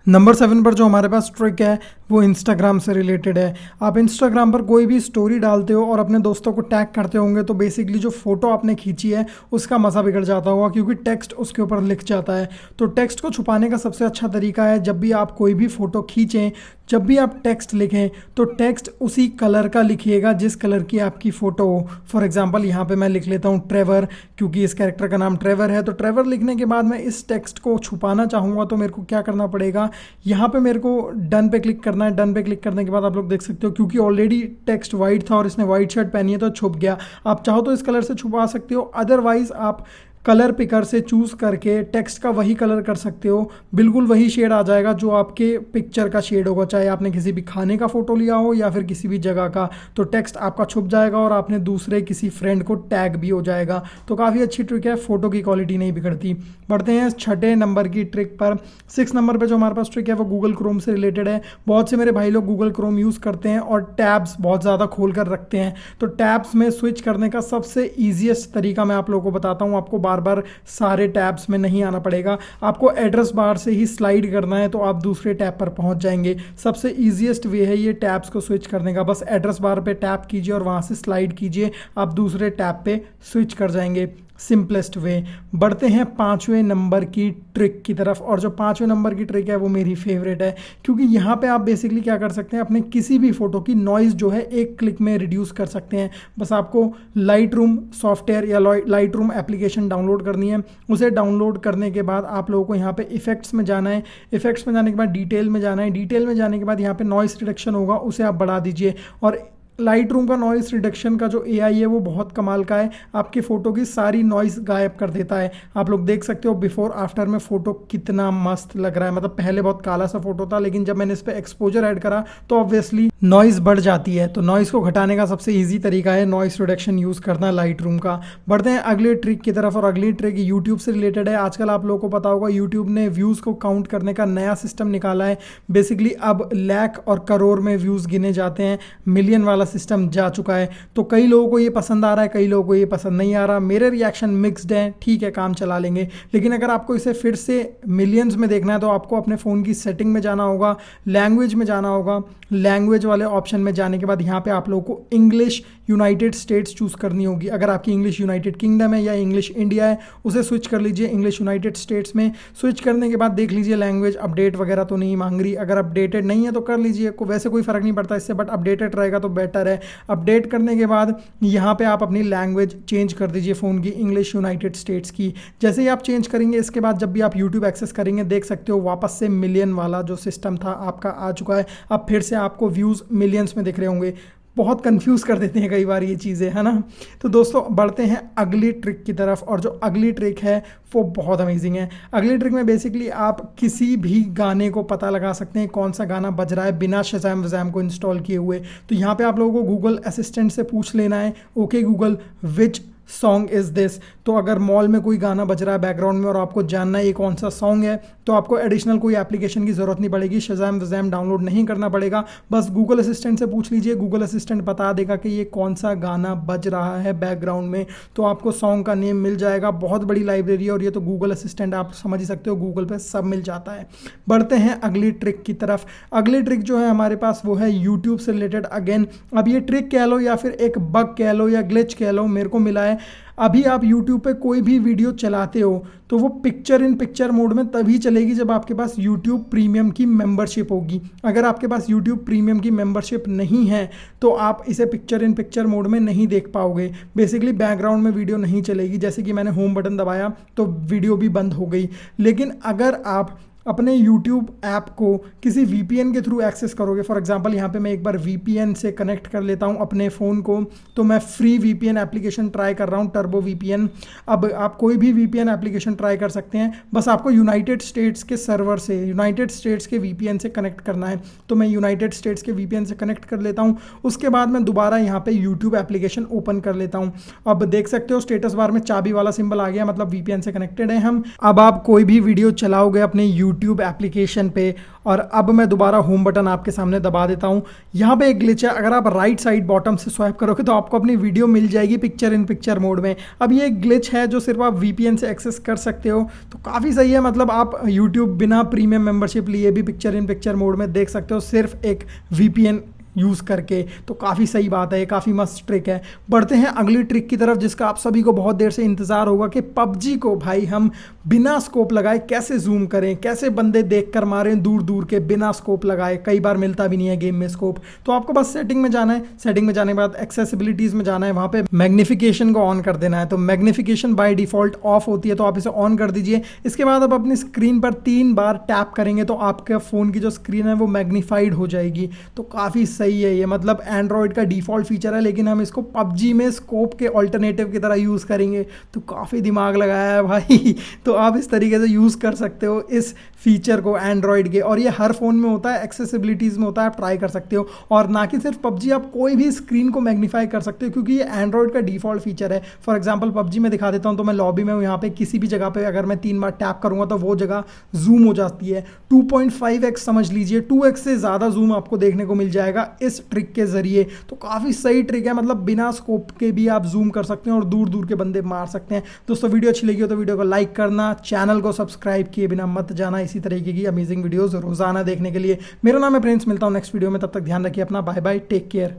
Number 7 पर जो हमारे पास ट्रिक है वो इंस्टाग्राम से रिलेटेड है। आप इंस्टाग्राम पर कोई भी स्टोरी डालते हो और अपने दोस्तों को टैग करते होंगे तो बेसिकली जो फोटो आपने खींची है उसका मज़ा बिगड़ जाता होगा, क्योंकि टेक्स्ट उसके ऊपर लिख जाता है। तो टेक्स्ट को छुपाने का सबसे अच्छा तरीका है, जब भी आप कोई भी फ़ोटो खींचें, जब भी आप टेक्स्ट लिखें तो टेक्स्ट उसी कलर का लिखिएगा जिस कलर की आपकी फ़ोटो हो। फॉर एग्जांपल यहाँ पे मैं लिख लेता हूँ ट्रेवर, क्योंकि इस कैरेक्टर का नाम ट्रेवर है। तो ट्रेवर लिखने के बाद मैं इस टेक्स्ट को छुपाना चाहूँगा तो मेरे को क्या करना पड़ेगा, यहाँ पे मेरे को डन पे क्लिक करना है। डन पे क्लिक करने के बाद आप लोग देख सकते हो, क्योंकि ऑलरेडी टेक्स्ट वाइट था और इसने वाइट शर्ट पहनी है तो छुप गया। आप चाहो तो इस कलर से छुपा सकते हो, अदरवाइज आप कलर पिकर से चूज़ करके टेक्स्ट का वही कलर कर सकते हो। बिल्कुल वही शेड आ जाएगा जो आपके पिक्चर का शेड होगा, चाहे आपने किसी भी खाने का फ़ोटो लिया हो या फिर किसी भी जगह का। तो टेक्स्ट आपका छुप जाएगा और आपने दूसरे किसी फ्रेंड को टैग भी हो जाएगा। तो काफ़ी अच्छी ट्रिक है, फ़ोटो की क्वालिटी नहीं बिगड़ती। बढ़ते हैं 6 नंबर की ट्रिक पर। 6 नंबर पर जो हमारे पास ट्रिक है वो गूगल क्रोम से रिलेटेड है। बहुत से मेरे भाई लोग गूगल क्रोम यूज़ करते हैं और टैब्स बहुत ज़्यादा खोल कर रखते हैं। तो टैब्स में स्विच करने का सबसे ईजीएस्ट तरीका मैं आप लोगों को बताता हूँ। आपको बार बार सारे टैब्स में नहीं आना पड़ेगा, आपको एड्रेस बार से ही स्लाइड करना है तो आप दूसरे टैब पर पहुंच जाएंगे। सबसे ईजीएस्ट वे है ये टैब्स को स्विच करने का। बस एड्रेस बार पे टैप कीजिए और वहां से स्लाइड कीजिए, आप दूसरे टैब पे स्विच कर जाएंगे। Simplest way. बढ़ते हैं 5वें नंबर की ट्रिक की तरफ, और जो 5वें नंबर की ट्रिक है वो मेरी फेवरेट है, क्योंकि यहाँ पे आप बेसिकली क्या कर सकते हैं, अपने किसी भी फोटो की नॉइज़ जो है एक क्लिक में रिड्यूस कर सकते हैं। बस आपको लाइट रूम सॉफ्टवेयर या लाइट रूम एप्लीकेशन डाउनलोड करनी है। उसे डाउनलोड करने के बाद आप लोगों को यहाँ पे इफेक्ट्स में जाना है। इफेक्ट्स में जाने के बाद डिटेल में जाना है। डिटेल में जाने के बाद यहाँ पे नॉइस रिडक्शन होगा, उसे आप बढ़ा दीजिए। और लाइट रूम का नॉइस रिडक्शन का जो एआई है वो बहुत कमाल का है, आपकी फ़ोटो की सारी नॉइस गायब कर देता है। आप लोग देख सकते हो बिफोर आफ्टर में फ़ोटो कितना मस्त लग रहा है। मतलब पहले बहुत काला सा फोटो था, लेकिन जब मैंने इस पर एक्सपोजर ऐड करा तो ऑब्वियसली नॉइस बढ़ जाती है। तो नॉइस को घटाने का सबसे ईजी तरीका है नॉइस रिडक्शन यूज़ करना लाइट रूम का। बढ़ते हैं अगले ट्रिक की तरफ, और अगली ट्रिक यूट्यूब से रिलेटेड है। आजकल आप लोगों को पता होगा यूट्यूब ने व्यूज़ को काउंट करने का नया सिस्टम निकाला है। बेसिकली अब लाख और करोड़ में व्यूज़ गिने जाते हैं, मिलियन वाला सिस्टम जा चुका है। तो कई लोगों को ये पसंद आ रहा है, कई लोगों को ये पसंद नहीं आ रहा। मेरे रिएक्शन मिक्स्ड हैं, ठीक है काम चला लेंगे। लेकिन अगर आपको इसे फिर से मिलियंस में देखना है तो आपको अपने फ़ोन की सेटिंग में जाना होगा, लैंग्वेज में जाना होगा। लैंग्वेज वाले ऑप्शन में जाने के बाद यहाँ पे आप लोगों को इंग्लिश यूनाइटेड स्टेट्स चूज़ करनी होगी। अगर आपकी इंग्लिश यूनाइटेड किंगडम है या इंग्लिश इंडिया है, उसे स्विच कर लीजिए इंग्लिश यूनाइटेड स्टेट्स में। स्विच करने के बाद देख लीजिए लैंग्वेज अपडेट वगैरह तो नहीं मांग रही। अगर अपडेटेड नहीं है तो कर लीजिए, वैसे कोई फ़र्क नहीं पड़ता इससे, बट अपडेटेड रहेगा तो बेटर है। अपडेट करने के बाद यहाँ पे आप अपनी लैंग्वेज चेंज कर दीजिए फ़ोन की, इंग्लिश यूनाइटेड स्टेट्स की। जैसे ही आप चेंज करेंगे, इसके बाद जब भी आप यूट्यूब एक्सेस करेंगे देख सकते हो वापस से मिलियन वाला जो सिस्टम था आपका आ चुका है। अब फिर से आपको व्यूज़ मिलियंस में दिख रहे होंगे। बहुत कंफ्यूज कर देते हैं कई बार ये चीज़ें, है ना। तो दोस्तों बढ़ते हैं अगली ट्रिक की तरफ, और जो अगली ट्रिक है वो बहुत अमेजिंग है। अगली ट्रिक में बेसिकली आप किसी भी गाने को पता लगा सकते हैं कौन सा गाना बज रहा है बिना शज़ैम वज़ैम को इंस्टॉल किए हुए। तो यहाँ पे आप लोगों को गूगल असिस्टेंट से पूछ लेना है, okay Google which song is this. तो अगर मॉल में कोई गाना बज रहा है बैकग्राउंड में और आपको जानना है ये कौन सा सॉन्ग है, तो आपको एडिशनल कोई एप्लीकेशन की ज़रूरत नहीं पड़ेगी, शज़ैम वज़ैम डाउनलोड नहीं करना पड़ेगा। बस गूगल असिस्टेंट से पूछ लीजिए, गूगल असिस्टेंट बता देगा कि ये कौन सा गाना बज रहा है बैकग्राउंड में, तो आपको सॉन्ग का नेम मिल जाएगा। बहुत बड़ी लाइब्रेरी है और ये तो गूगल असिस्टेंट आप समझ ही सकते हो, गूगल पर सब मिल जाता है। बढ़ते हैं अगली ट्रिक की तरफ। अगली ट्रिक जो है हमारे पास वो है यूट्यूब से रिलेटेड अगेन। अब ये ट्रिक कह लो या फिर एक बग कह लो या ग्लिच कह लो, मेरे को मिला है। अभी आप YouTube पे कोई भी वीडियो चलाते हो तो वो पिक्चर इन पिक्चर मोड में तभी चलेगी जब आपके पास YouTube प्रीमियम की मेंबरशिप होगी। अगर आपके पास YouTube प्रीमियम की मेंबरशिप नहीं है तो आप इसे पिक्चर इन पिक्चर मोड में नहीं देख पाओगे। बेसिकली बैकग्राउंड में वीडियो नहीं चलेगी, जैसे कि मैंने होम बटन दबाया तो वीडियो भी बंद हो गई। लेकिन अगर आप अपने YouTube ऐप को किसी VPN के थ्रू एक्सेस करोगे, फॉर एग्जांपल यहाँ पे मैं एक बार VPN से कनेक्ट कर लेता हूँ अपने फ़ोन को, तो मैं फ्री VPN एप्लीकेशन ट्राई कर रहा हूँ, टर्बो VPN। अब आप कोई भी VPN एप्लीकेशन ट्राई कर सकते हैं, बस आपको यूनाइटेड स्टेट्स के सर्वर से, यूनाइटेड स्टेट्स के VPN से कनेक्ट करना है। तो मैं यूनाइटेड स्टेट्स के VPN से कनेक्ट कर लेता हूँ। उसके बाद मैं दोबारा यहाँ पे YouTube एप्लीकेशन ओपन कर लेता हूँ। अब देख सकते हो स्टेटस बार में चाबी वाला सिंबल आ गया, मतलब VPN से कनेक्टेड है हम। अब आप कोई भी वीडियो चलाओगे अपने यूट्यूब एप्लीकेशन पे। और अब मैं दोबारा होम बटन आपके सामने दबा देता हूँ। यहाँ पे एक ग्लिच है, अगर आप राइट साइड बॉटम से स्वाइप करोगे तो आपको अपनी वीडियो मिल जाएगी पिक्चर इन पिक्चर मोड में। अब ये एक ग्लिच है जो सिर्फ आप वीपीएन से एक्सेस कर सकते हो, तो काफ़ी सही है। मतलब आप यूट्यूब बिना प्रीमियम मेंबरशिप लिए भी पिक्चर इन पिक्चर मोड में देख सकते हो सिर्फ एक वीपीएन यूज़ करके। तो काफ़ी सही बात है, ये काफ़ी मस्त ट्रिक है। बढ़ते हैं अगली ट्रिक की तरफ जिसका आप सभी को बहुत देर से इंतज़ार होगा कि पबजी को भाई हम बिना स्कोप लगाए कैसे जूम करें, कैसे बंदे देख कर मारें दूर दूर के बिना स्कोप लगाए। कई बार मिलता भी नहीं है गेम में स्कोप। तो आपको बस सेटिंग में जाना है, सेटिंग में जाने के बाद एक्सेसिबिलिटीज़ में जाना है, वहाँ पे मैग्निफिकेशन को ऑन कर देना है। तो मैग्निफिकेशन बाय डिफ़ॉल्ट ऑफ होती है, तो आप इसे ऑन कर दीजिए। इसके बाद आप अपनी स्क्रीन पर 3 बार टैप करेंगे तो आपके फ़ोन की जो स्क्रीन है वो मैग्नीफाइड हो जाएगी। तो काफ़ी सही है ये, मतलब एंड्रॉयड का डिफ़ॉल्ट फीचर है लेकिन हम इसको पबजी में स्कोप के ऑल्टरनेटिव की तरह यूज़ करेंगे। तो काफ़ी दिमाग लगाया है भाई। तो आप इस तरीके से यूज़ कर सकते हो इस फीचर को एंड्रॉयड के, और ये हर फ़ोन में होता है, एक्सेसिबिलिटीज़ में होता है, आप ट्राई कर सकते हो। और ना कि सिर्फ पबजी, आप कोई भी स्क्रीन को मैग्नीफाई कर सकते हो क्योंकि ये एंड्रॉयड का डिफ़ॉल्ट फीचर है। फॉर एग्जाम्पल पबजी में दिखा देता हूँ, तो मैं लॉबी में हूँ, यहाँ पे किसी भी जगह पे अगर मैं 3 बार टैप करूँगा तो वो जगह जूम हो जाती है। 2.5x समझ लीजिए, 2x से ज़्यादा जूम आपको देखने को मिल जाएगा इस ट्रिक के ज़रिए। तो काफ़ी सही ट्रिक है, मतलब बिना स्कोप के भी आप जूम कर सकते हैं और दूर दूर के बंदे मार सकते हैं। दोस्तों वीडियो अच्छी लगी हो तो वीडियो को लाइक करना, चैनल को सब्सक्राइब किए बिना मत जाना इसी तरीके की अमेजिंग वीडियोस रोजाना देखने के लिए। मेरा नाम है प्रिंस, मिलता हूँ नेक्स्ट वीडियो में, तब तक ध्यान रखिए अपना, बाय बाय, टेक केयर।